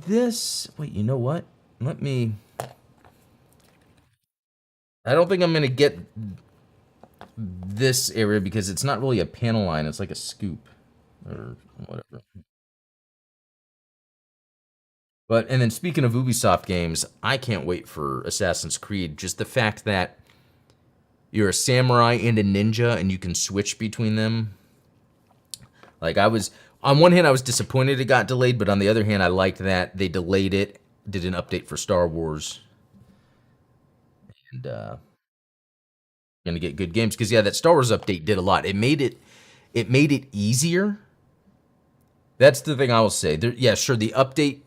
this. Wait, you know what? Let me. I don't think I'm gonna get this area because it's not really a panel line. It's like a scoop or whatever. But and then speaking of Ubisoft games, I can't wait for Assassin's Creed. Just the fact that you're a samurai and a ninja and you can switch between them. Like I was on one hand I was disappointed it got delayed, but on the other hand I liked that they delayed it, did an update for Star Wars, and gonna get good games because yeah, that Star Wars update did a lot. It made it easier. That's the thing I will say. Yeah, sure, the update.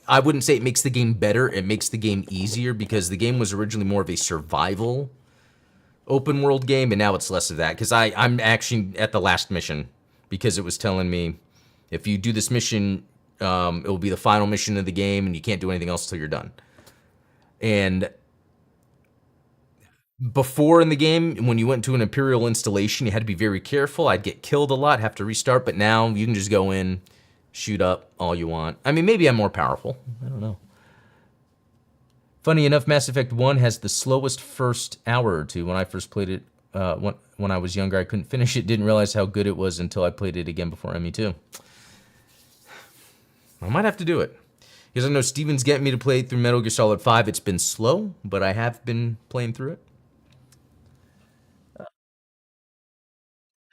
I wouldn't say it makes the game better. It makes the game easier because the game was originally more of a survival open world game, and now it's less of that. Because I'm actually at the last mission because it was telling me if you do this mission, it will be the final mission of the game, and you can't do anything else until you're done. And before in the game, when you went to an Imperial installation, you had to be very careful. I'd get killed a lot, have to restart, but now you can just go in, shoot up all you want. I mean, maybe I'm more powerful. I don't know. Funny enough, Mass Effect 1 has the slowest first hour or two. When I first played it, when I was younger, I couldn't finish it. Didn't realize how good it was until I played it again before ME2. I might have to do it. Because I know Steven's getting me to play through Metal Gear Solid 5. It's been slow, but I have been playing through it.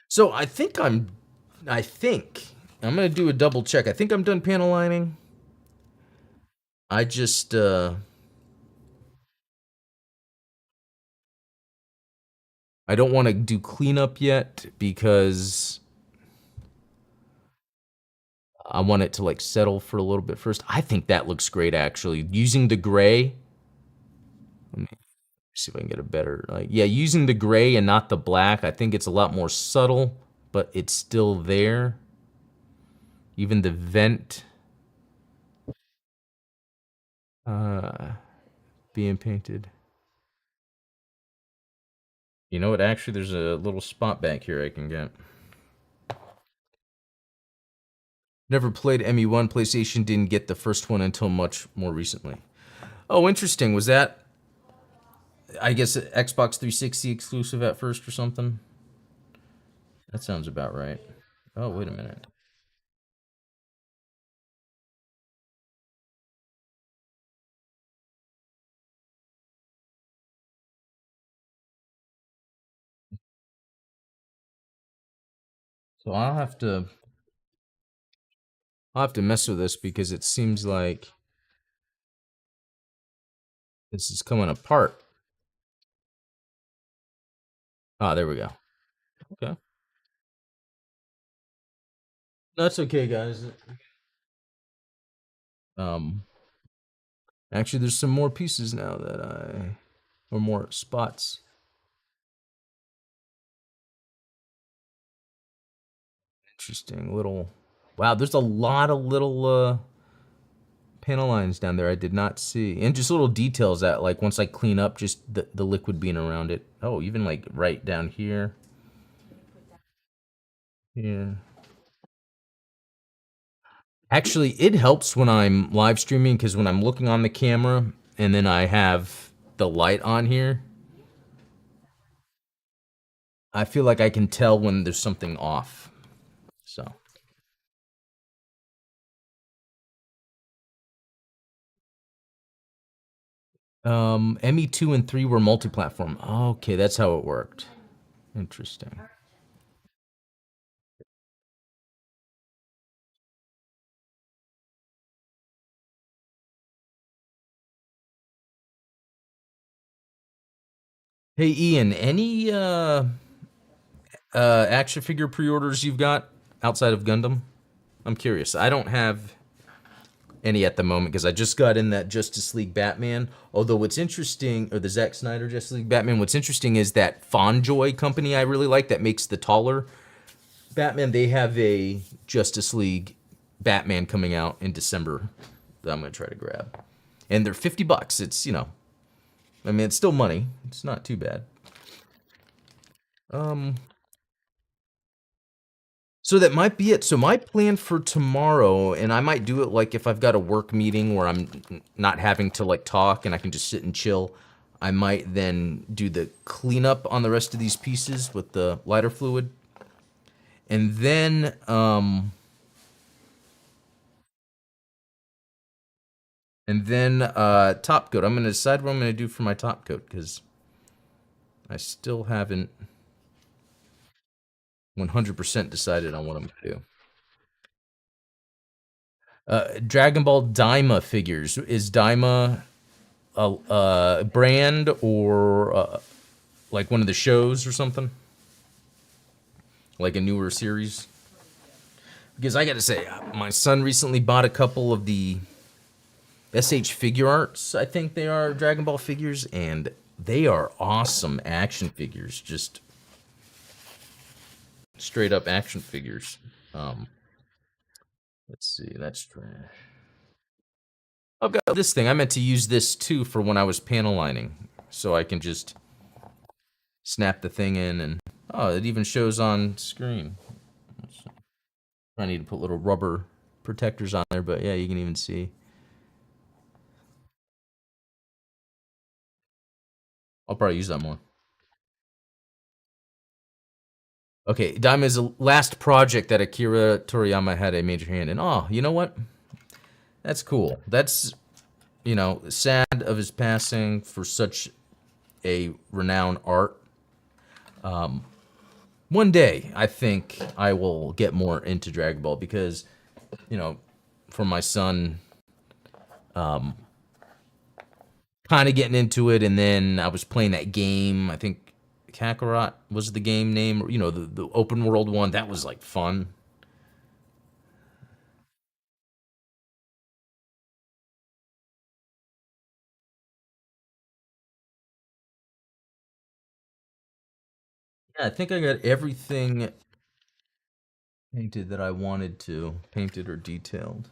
So I think I'm gonna do a double check. I think I'm done panel lining. I just I don't want to do cleanup yet because I want it to like settle for a little bit first. I think that looks great actually. Using the gray. Let me see if I can get a better like yeah, using the gray and not the black. I think it's a lot more subtle, but it's still there. Even the vent uh being painted. You know what? Actually, there's a little spot back here I can get. Never played ME1. PlayStation didn't get the first one until much more recently. Oh, interesting. Was that, I guess, Xbox 360 exclusive at first or something? That sounds about right. Oh, wait a minute. So I'll have to mess with this because it seems like this is coming apart. Ah, there we go. Okay. That's okay, guys. Um, actually, there's some more pieces now or more spots. Interesting little. Wow, there's a lot of little panel lines down there I did not see, and just little details that like once I clean up, just the liquid being around it. Oh, even like right down here. Yeah. Actually, it helps when I'm live streaming because when I'm looking on the camera and then I have the light on here, I feel like I can tell when there's something off. So, ME2 and 3 were multi-platform. Okay, that's how it worked. Interesting. Hey Ian, any action figure pre-orders you've got outside of Gundam? I'm curious. I don't have any at the moment because I just got in that Justice League Batman. Although what's interesting, or the Zack Snyder Justice League Batman, what's interesting is that Fonjoy company I really like that makes the taller Batman. They have a Justice League Batman coming out in December that I'm gonna try to grab, and they're $50. It's I mean, it's still money. It's not too bad. Um, so that might be it. So my plan for tomorrow, and I might do it like if I've got a work meeting where I'm not having to like talk and I can just sit and chill. I might then do the cleanup on the rest of these pieces with the lighter fluid. And then top coat. I'm gonna decide what I'm gonna do for my top coat because I still haven't 100% decided on what I'm gonna do. Dragon Ball Daima figures. Is Daima a brand or like one of the shows or something? Like a newer series? Because I gotta say, my son recently bought a couple of the SH Figure Arts, I think they are Dragon Ball figures, and they are awesome action figures. Just straight up action figures. Um, let's see, that's trash. I've got this thing. I meant to use this too for when I was panel lining, so I can just snap the thing in, and oh, it even shows on screen. I need to put little rubber protectors on there, but yeah, you can even see. I'll probably use that more. Okay, Daima is the last project that Akira Toriyama had a major hand in. Oh, you know what? That's cool. That's, sad of his passing for such a renowned art. One day, I think I will get more into Dragon Ball because, for my son, kind of getting into it, and then I was playing that game. I think Kakarot was the game name, the open world one. That was like fun. Yeah, I think I got everything painted that I wanted to, painted or detailed.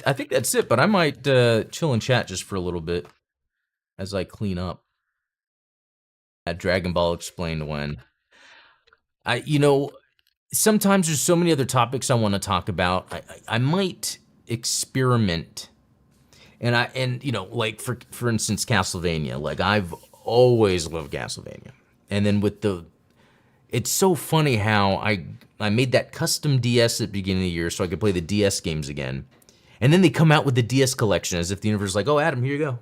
I think that's it, but I might chill and chat just for a little bit as I clean up. At Dragon Ball explained when. Sometimes there's so many other topics I want to talk about. I might experiment, like for instance, Castlevania. Like I've always loved Castlevania, and then it's so funny how I made that custom DS at the beginning of the year so I could play the DS games again. And then they come out with the DS collection as if the universe is like, oh, Adam, here you go.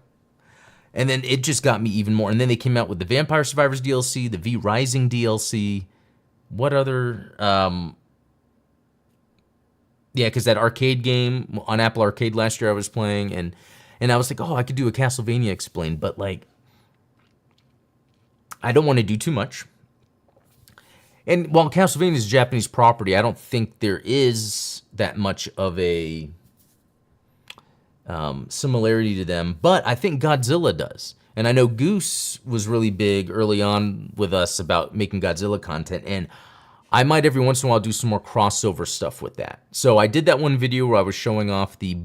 And then it just got me even more. And then they came out with the Vampire Survivors DLC, the V Rising DLC. What other? Yeah, because that arcade game on Apple Arcade last year I was playing, and I was like, oh, I could do a Castlevania explained, but like, I don't want to do too much. And while Castlevania is a Japanese property, I don't think there is that much of a similarity to them, but I think Godzilla does. And I know Goose was really big early on with us about making Godzilla content, and I might every once in a while do some more crossover stuff with that. So I did that one video where I was showing off the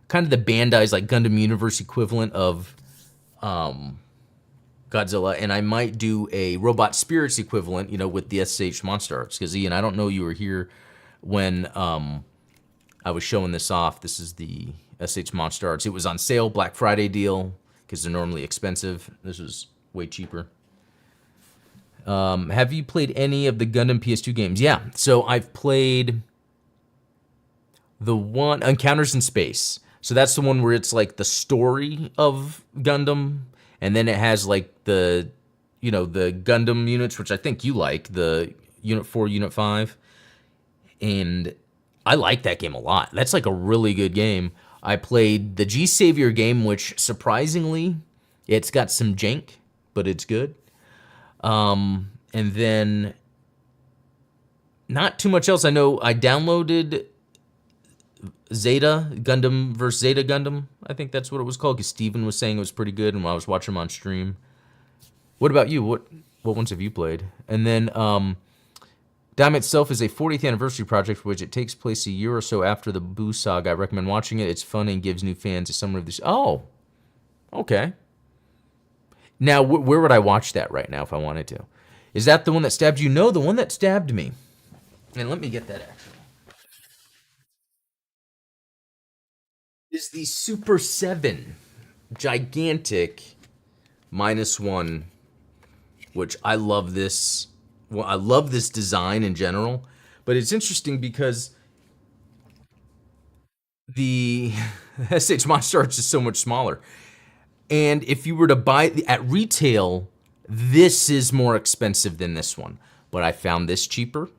kind of the Bandai's like Gundam Universe equivalent of Godzilla, and I might do a Robot Spirits equivalent, with the SH Monster Arts. Because Ian, I don't know you were here when I was showing this off. This is the SH Monster Arts. It was on sale, Black Friday deal, because they're normally expensive. This was way cheaper. Have you played any of the Gundam PS2 games? Yeah, so I've played the one, Encounters in Space. So that's the one where it's like the story of Gundam, and then it has like the Gundam units, which I think you like, the Unit 4, Unit 5. And I like that game a lot. That's like a really good game. I played the G Savior game, which surprisingly, it's got some jank, but it's good. And then not too much else. I know I downloaded Zeta Gundam vs. Zeta Gundam. I think that's what it was called because Steven was saying it was pretty good and I was watching him on stream. What about you? What ones have you played? And then Dime itself is a 40th anniversary project for which it takes place a year or so after the Buu saga. I recommend watching it. It's fun and gives new fans a summary of this. Oh, Okay. Now, where would I watch that right now if I wanted to? Is that the one that stabbed you? No, the one that stabbed me. And let me get that actually. Is the Super 7 gigantic -1, which I love this. Well, I love this design in general, but it's interesting because the SH Monster Arts is so much smaller. And if you were to buy at retail, this is more expensive than this one. But I found this cheaper.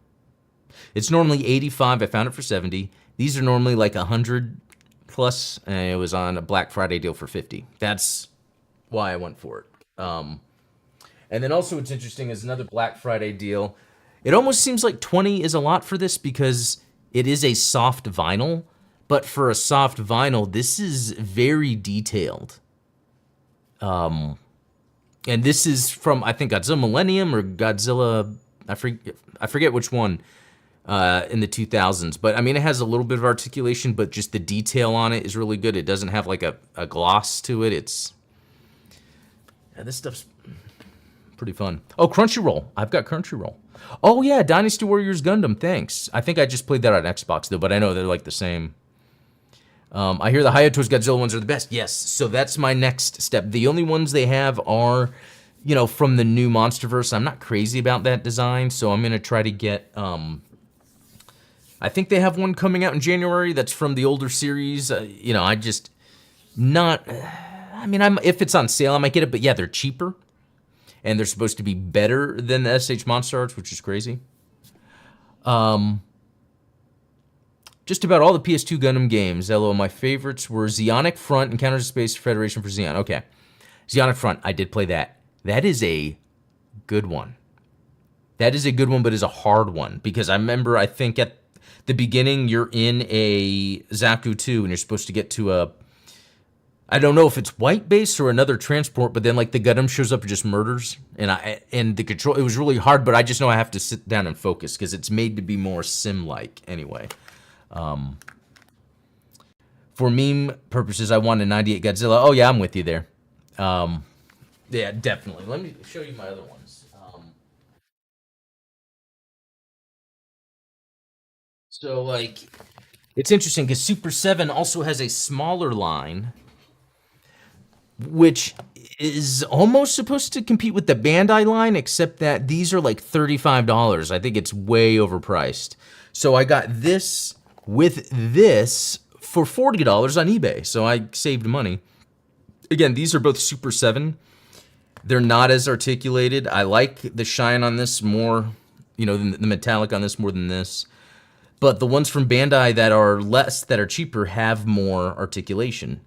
It's normally 85. I found it for 70. These are normally like 100 plus, and it was on a Black Friday deal for 50. That's why I went for it. And then also what's interesting is another Black Friday deal. It almost seems like 20 is a lot for this because it is a soft vinyl. But for a soft vinyl, this is very detailed. And this is from, I think, Godzilla Millennium or Godzilla, I forget which one, in the 2000s. But, I mean, it has a little bit of articulation, but just the detail on it is really good. It doesn't have, like, a gloss to it. Yeah, this stuff's pretty fun. Oh, Crunchyroll. I've got Crunchyroll. Oh, yeah, Dynasty Warriors Gundam, thanks. I think I just played that on Xbox, though, but I know they're, like, the same. I hear the Hayato's Godzilla ones are the best. Yes, so that's my next step. The only ones they have are, you know, from the new Monsterverse. I'm not crazy about that design, so I'm going to try to get, I think they have one coming out in January that's from the older series. You know, I just, not, I mean, if it's on sale, I might get it, but yeah, they're cheaper, and they're supposed to be better than the SH Monster Arts, which is crazy. Just about all the PS2 Gundam games. LO, my favorites were Zeonic Front and Counter Space Federation for Zeon. Okay. Zeonic Front, I did play that. That is a good one. That is a good one, but is a hard one. Because I remember, I think at the beginning, you're in a Zaku 2, and you're supposed to get to a, I don't know if it's White Base or another transport, but then like the Gundam shows up and just murders. And the control, it was really hard, but I just know I have to sit down and focus because it's made to be more sim-like anyway. For meme purposes, I wanted 98 Godzilla. Oh yeah, I'm with you there. Yeah, definitely. Let me show you my other ones. So like, it's interesting because Super 7 also has a smaller line, which is almost supposed to compete with the Bandai line, except that these are like $35. I think it's way overpriced. So I got this with this for $40 on eBay, so I saved money. Again, these are both Super 7. They're not as articulated. I like the shine on this more, you know, the metallic on this more than this. But the ones from Bandai that are less, that are cheaper, have more articulation.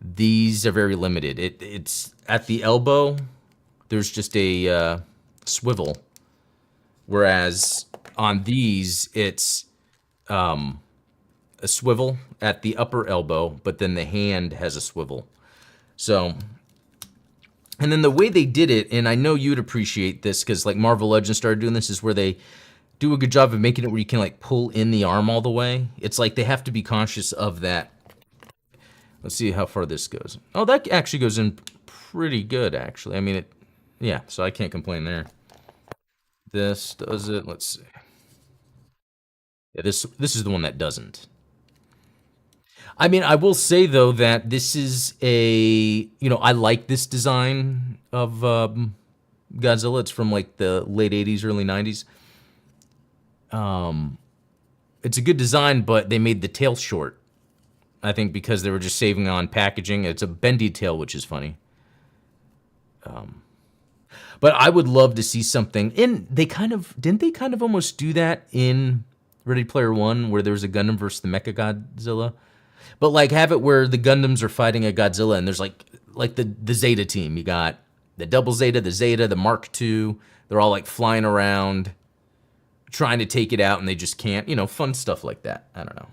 These are very limited. It's at the elbow, there's just a swivel. Whereas on these, it's a swivel at the upper elbow, but then the hand has a swivel. So, and then the way they did it, and I know you'd appreciate this because like Marvel Legends started doing this, is where they do a good job of making it where you can like pull in the arm all the way. It's like they have to be conscious of that. Let's see how far this goes. Oh, that actually goes in pretty good, actually. I mean, yeah, so I can't complain there. This does it. Let's see. Yeah, this is the one that doesn't. I mean, I will say, though, that this is a, you know, I like this design of Godzilla. It's from, like, the late 80s, early 90s. It's a good design, but they made the tail short. I think because they were just saving on packaging. It's a bendy tail, which is funny. But I would love to see something. And they kind of, didn't they kind of almost do that in Ready Player One, where there was a Gundam versus the Mechagodzilla? But like have it where the Gundams are fighting a Godzilla, and there's like the Zeta team. You got the Double Zeta, the Mark II. They're all like flying around, trying to take it out, and they just can't. You know, fun stuff like that. I don't know.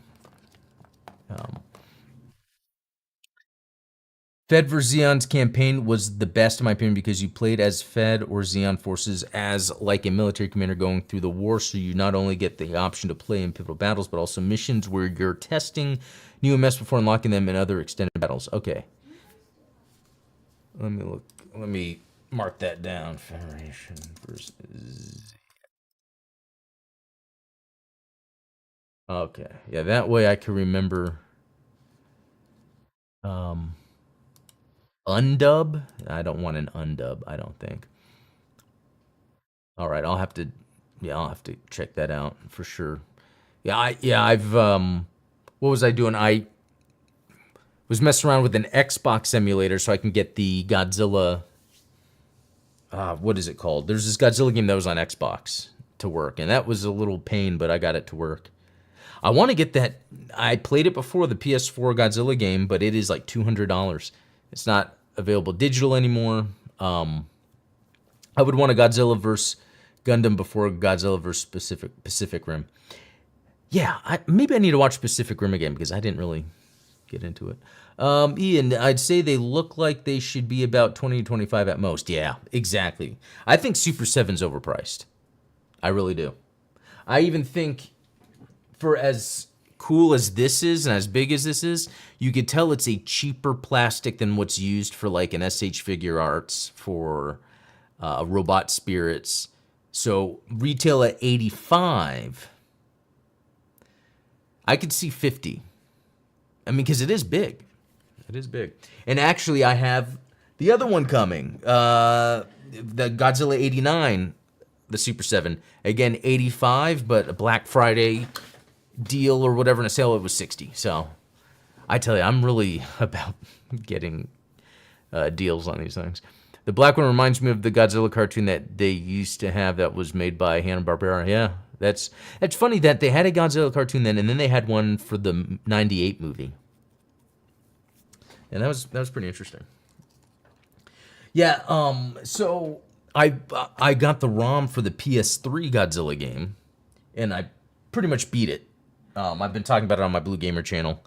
Fed vs. Zeon's campaign was the best in my opinion because you played as Fed or Zeon forces as like a military commander going through the war, so you not only get the option to play in pivotal battles, but also missions where you're testing new MS before unlocking them in other extended battles. Okay. Let me look. Let me mark that down. Federation versus. Okay. Yeah, that way I can remember. Um, undub. I don't want an undub. I don't think. All right. I'll have to. Yeah, I'll have to check that out for sure. I've what was I doing? I was messing around with an Xbox emulator so I can get the Godzilla. What is it called? There's this Godzilla game that was on Xbox to work, and that was a little pain, but I got it to work. I want to get that. I played it before, the PS4 Godzilla game, but it is like $200. It's not available digital anymore. I would want a Godzilla vs. Gundam before Godzilla vs. Pacific Rim. Yeah, maybe I need to watch Pacific Rim again because I didn't really get into it. Ian, I'd say they look like they should be about 20 to 25 at most. Yeah, exactly. I think Super 7's overpriced. I really do. I even think for as cool as this is and as big as this is, you could tell it's a cheaper plastic than what's used for like an SH Figure Arts for Robot Spirits. So retail at 85. I could see 50. I mean, because it is big. It is big. And actually, I have the other one coming. The Godzilla 89, the Super 7. Again, 85, but a Black Friday deal or whatever in a sale, it was 60. So I tell you, I'm really about getting deals on these things. The black one reminds me of the Godzilla cartoon that they used to have that was made by Hanna-Barbera. Yeah, that's funny that they had a Godzilla cartoon then, and then they had one for the '98 movie, and that was pretty interesting. Yeah, so I got the ROM for the PS3 Godzilla game, and I pretty much beat it. I've been talking about it on my Blue Gamer channel.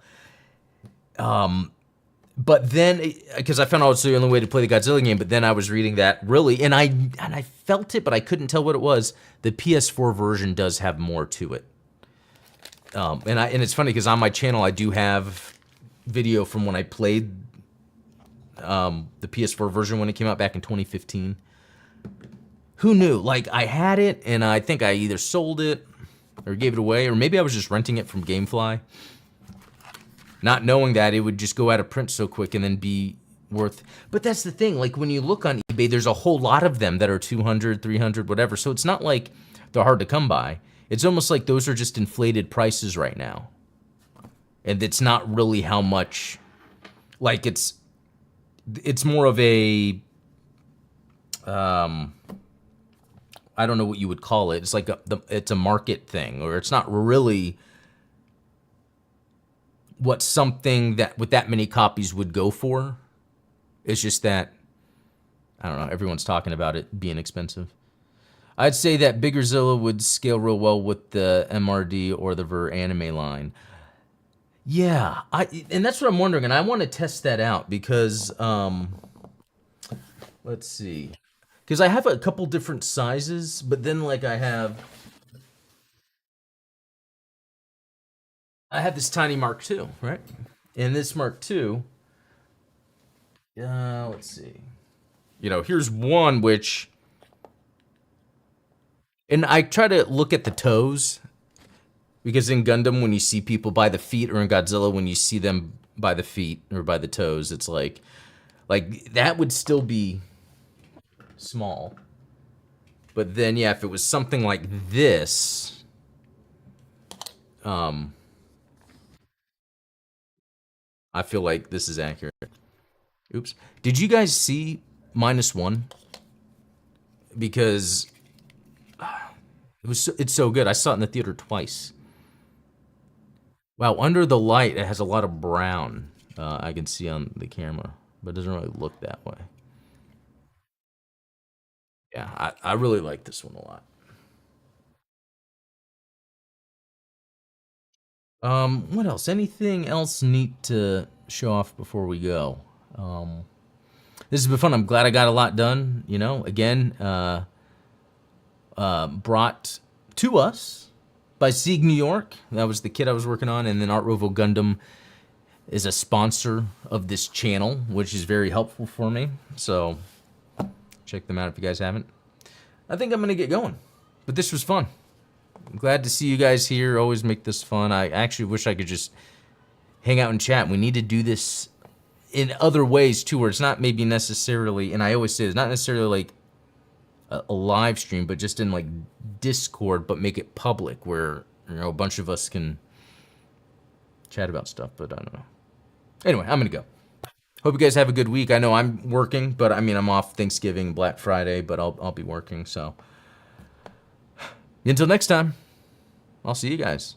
But then, because I found out it's the only way to play the Godzilla game, but then I was reading that really, and I felt it, but I couldn't tell what it was. The PS4 version does have more to it, and it's funny because on my channel I do have video from when I played the PS4 version when it came out back in 2015. Who knew? Like I had it, and I think I either sold it or gave it away, or maybe I was just renting it from GameFly. Not knowing that it would just go out of print so quick and then be worth. But that's the thing, like when you look on eBay, there's a whole lot of them that are 200, 300, whatever. So it's not like they're hard to come by. It's almost like those are just inflated prices right now. And it's not really how much, like it's more of a, I don't know what you would call it. It's like it's a market thing, or it's not really what something that with that many copies would go for. It's just that, I don't know, everyone's talking about it being expensive. I'd say that Bigger Zilla would scale real well with the MRD or the Ver anime line. Yeah, and that's what I'm wondering, and I want to test that out because, let's see. Because I have a couple different sizes, but then like I have this tiny Mark II, right? And this Mark II, let's see. You know, here's one which, and I try to look at the toes, because in Gundam, when you see people by the feet, or in Godzilla, when you see them by the feet or by the toes, it's like that would still be small. But then, yeah, if it was something like this, I feel like this is accurate. Oops. Did you guys see -1? Because it's so good. I saw it in the theater twice. Wow, under the light, it has a lot of brown. I can see on the camera, but it doesn't really look that way. Yeah, I really like this one a lot. What else? Anything else neat to show off before we go? This has been fun. I'm glad I got a lot done. You know, again, brought to us by Sieg New York. That was the kit I was working on, and then Artrovo Gundam is a sponsor of this channel, which is very helpful for me. So check them out if you guys haven't. I think I'm going to get going. But this was fun. I'm glad to see you guys here. Always make this fun. I actually wish I could just hang out and chat. We need to do this in other ways too, where it's not maybe necessarily, and I always say it's not necessarily like a live stream, but just in like Discord, but make it public where, you know, a bunch of us can chat about stuff, but I don't know. Anyway, I'm gonna go. Hope you guys have a good week. I know I'm working, but I mean, I'm off Thanksgiving, Black Friday, but I'll be working, so. Until next time, I'll see you guys.